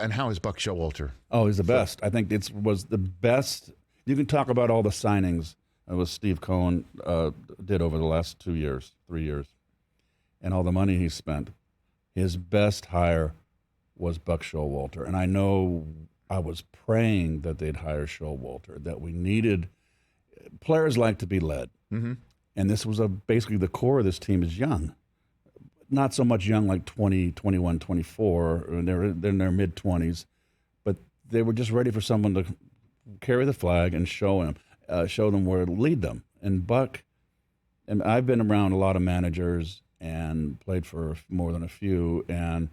And how is Buck Showalter? Oh, he's the best. I think it was the best. You can talk about all the signings what Steve Cohen did over the last 2 years, 3 years, and all the money he spent. His best hire was Buck Showalter. And I know I was praying that they'd hire Showalter, that we needed – players like to be led. Mm-hmm. And this was basically the core of this team is young. Not so much young like 20, 21, 24. They're in their mid-20s. But they were just ready for someone to carry the flag and show them where to lead them. And Buck, and I've been around a lot of managers and played for more than a few, and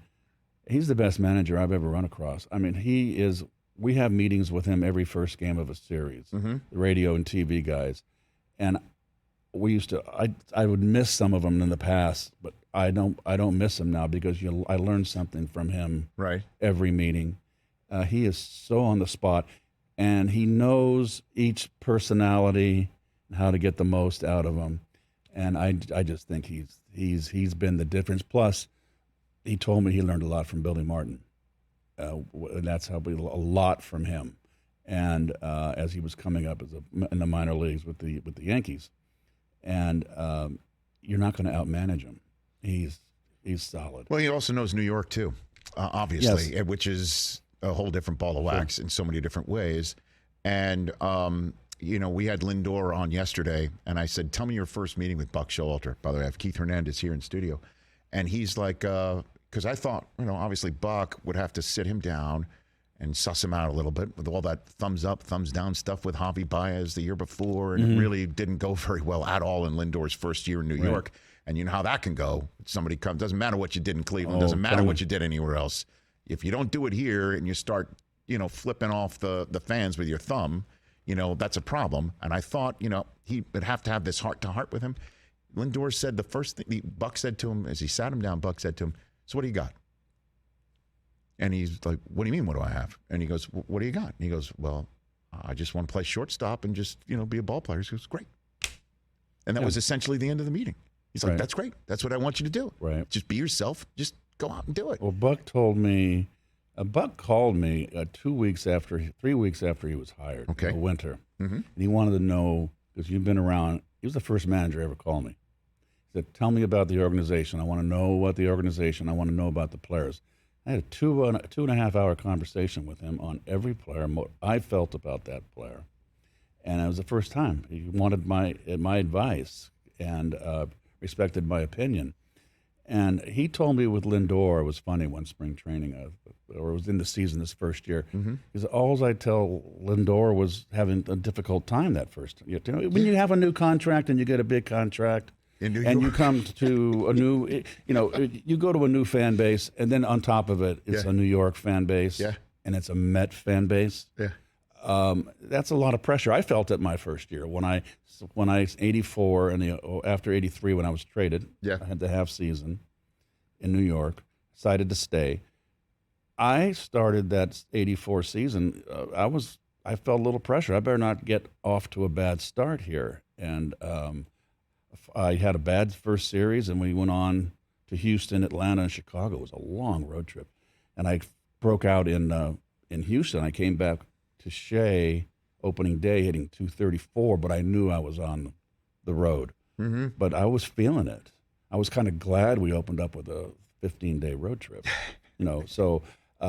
he's the best manager I've ever run across. I mean, he is. We have meetings with him every first game of a series, the radio and TV guys, and we used to. I would miss some of them in the past, but I don't miss him now because I learned something from him. Right. Every meeting, he is so on the spot, and he knows each personality and how to get the most out of them. And I just think he's been the difference. Plus, he told me he learned a lot from Billy Martin, and that's how a lot from him. And as he was coming up in the minor leagues with the Yankees, and you're not going to outmanage him. He's solid. Well, he also knows New York too, obviously, Yes. which is a whole different ball of wax in so many different ways. And we had Lindor on yesterday, and I said, "Tell me your first meeting with Buck Showalter." By the way, I have Keith Hernandez here in studio, and he's like, because I thought, obviously Buck would have to sit him down and suss him out a little bit with all that thumbs up, thumbs down stuff with Javi Baez the year before, and it really didn't go very well at all in Lindor's first year in New York. And you know how that can go. Somebody comes, doesn't matter what you did in Cleveland, doesn't matter what you did anywhere else. If you don't do it here and you start, flipping off the fans with your thumb, that's a problem. And I thought, he would have to have this heart-to-heart with him. Lindor said the first thing, Buck said to him, as he sat him down, Buck said to him, "So what do you got?" And he's like, "What do you mean, what do I have?" And he goes, "What do you got?" And he goes, "Well, I just want to play shortstop and just, be a ball player." He goes, "Great." And that was essentially the end of the meeting. He's like, "That's great. That's what I want you to do. Right. Just be yourself. Just go out and do it." Well, Buck called me 3 weeks after he was hired. Okay. In the winter. Mm-hmm. And he wanted to know, because you've been around, he was the first manager ever called me. He said, "Tell me about the organization. I want to know what the organization, I want to know about the players." I had a 2.5 hour conversation with him on every player, what I felt about that player. And it was the first time. He wanted my advice and respected my opinion. And he told me with Lindor, it was funny one spring training, or it was in the season this first year, because all I tell Lindor was having a difficult time that first year. When you have a new contract and you get a big contract, in New York. And you come to a new, you go to a new fan base, and then on top of it, it's a New York fan base, and it's a Met fan base. Yeah. That's a lot of pressure. I felt it my first year when I 84 and after 83 when I was traded. Yeah. I had the half season in New York. Decided to stay. I started that 84 season. I felt a little pressure. I better not get off to a bad start here, and I had a bad first series, and we went on to Houston, Atlanta, and Chicago. It was a long road trip, and I broke out in Houston. I came back to Shea opening day hitting 234, but I knew I was on the road. Mm-hmm. But I was feeling it. I was kind of glad we opened up with a 15-day road trip. So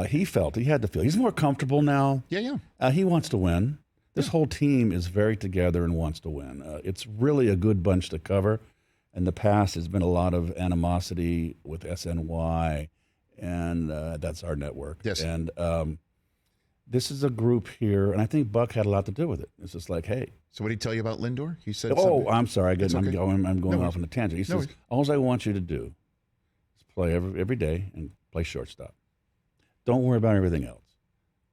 he had to feel. He's more comfortable now. Yeah. He wants to win. This whole team is very together and wants to win. It's really a good bunch to cover. In the past, there's been a lot of animosity with SNY, and that's our network. Yes. And this is a group here, and I think Buck had a lot to do with it. It's just like, hey. So what did he tell you about Lindor? He said I'm sorry. I'm going No off on a tangent. He says, all I want you to do is play every day and play shortstop. Don't worry about everything else.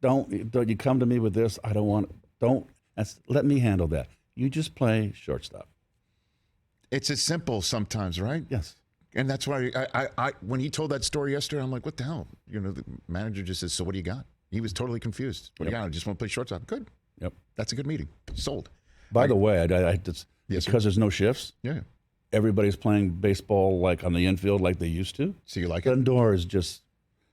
Don't you come to me with this. Let me handle that. You just play shortstop. It's as simple sometimes, right? Yes. And that's why I when he told that story yesterday, I'm like, what the hell? The manager just says, "So what do you got?" He was totally confused. What do you got? I just want to play shortstop. Good. Yep. That's a good meeting. Sold. By the way, I just, Yes, because there's no shifts, everybody's playing baseball like on the infield like they used to. So you like it? Lindor is just,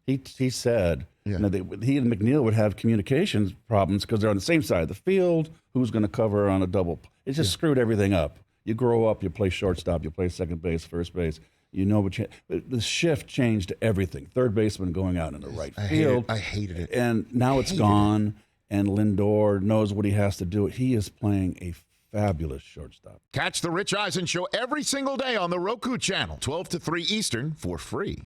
he said Yeah. Now, he and McNeil would have communications problems because they're on the same side of the field. Who's going to cover on a double? It just screwed everything up. You grow up, you play shortstop, you play second base, first base. You know, but the shift changed everything. Third baseman going out in the right field. I hated it. And now it's gone, and Lindor knows what he has to do. He is playing a fabulous shortstop. Catch the Rich Eisen Show every single day on the Roku channel, 12 to 3 Eastern, for free.